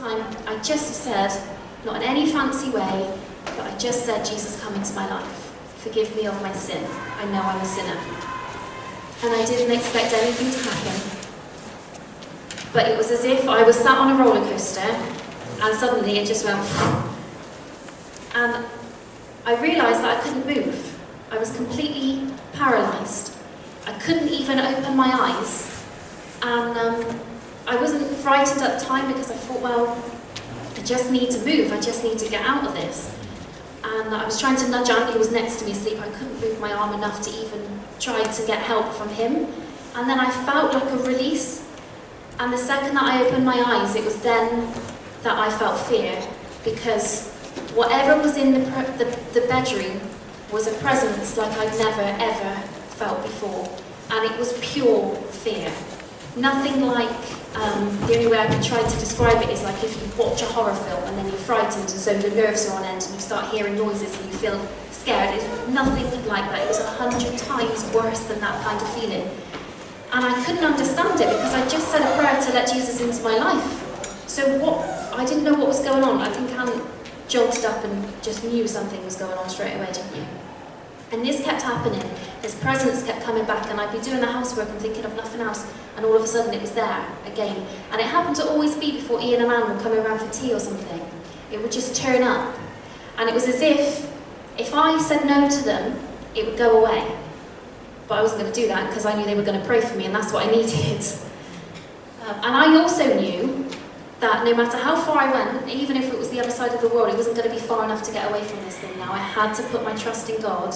time, I just said, not in any fancy way, but I just said, Jesus, come into my life. Forgive me of my sin. I know I'm a sinner. And I didn't expect anything to happen. But it was as if I was sat on a roller coaster, and suddenly it just went, and I realised that I couldn't move. I was completely paralysed. I couldn't even open my eyes. And I wasn't frightened at the time because I thought, well, I just need to move. I just need to get out of this. And I was trying to nudge Andy, who was next to me asleep. I couldn't move my arm enough to even try to get help from him. And then I felt like a release. And the second that I opened my eyes, it was then that I felt fear, because whatever was in the bedroom was a presence like I'd never ever felt before, and it was pure fear. Nothing like, the only way I can try to describe it is like if you watch a horror film and then you're frightened and so your nerves are on end and you start hearing noises and you feel scared. It's nothing like that. It was 100 times worse than that kind of feeling. And I couldn't understand it because I just said a prayer to let Jesus into my life. So I didn't know what was going on. I think Anne jolted up and just knew something was going on straight away, didn't you? And this kept happening. His presence kept coming back, and I'd be doing the housework and thinking of nothing else, and all of a sudden it was there again. And it happened to always be before Ian and Anne were coming around for tea or something. It would just turn up. And it was as if I said no to them, it would go away. But I wasn't going to do that because I knew they were going to pray for me, and that's what I needed. And I also knew that no matter how far I went, even if it was the other side of the world, it wasn't going to be far enough to get away from this thing now. I had to put my trust in God.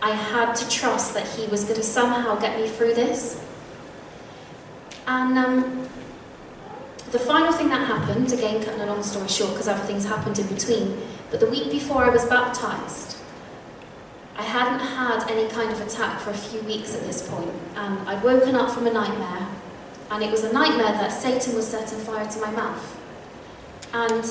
I had to trust that He was going to somehow get me through this. And the final thing that happened, again cutting a long story short because other things happened in between, but the week before I was baptised, I hadn't had any kind of attack for a few weeks at this point. I'd woken up from a nightmare, and it was a nightmare that Satan was setting fire to my mouth. And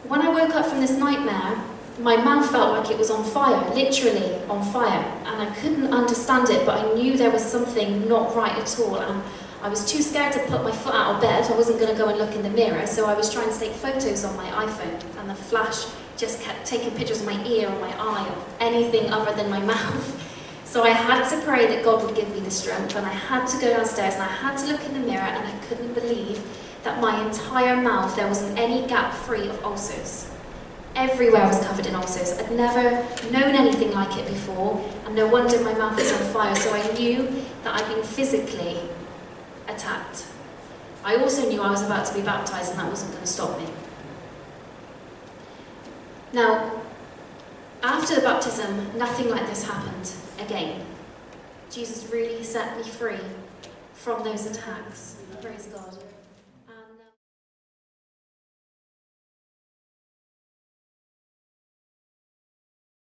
when I woke up from this nightmare, my mouth felt like it was on fire, literally on fire. And I couldn't understand it, but I knew there was something not right at all. And I was too scared to put my foot out of bed. I wasn't going to go and look in the mirror, so I was trying to take photos on my iPhone, and the flash just kept taking pictures of my ear or my eye or anything other than my mouth. So I had to pray that God would give me the strength, and I had to go downstairs and I had to look in the mirror, and I couldn't believe that my entire mouth, there wasn't any gap free of ulcers. Everywhere was covered in ulcers. I'd never known anything like it before, and no wonder my mouth was on fire, so I knew that I'd been physically attacked. I also knew I was about to be baptised, and that wasn't going to stop me. Now, after the baptism, nothing like this happened again. Jesus really set me free from those attacks. Praise God.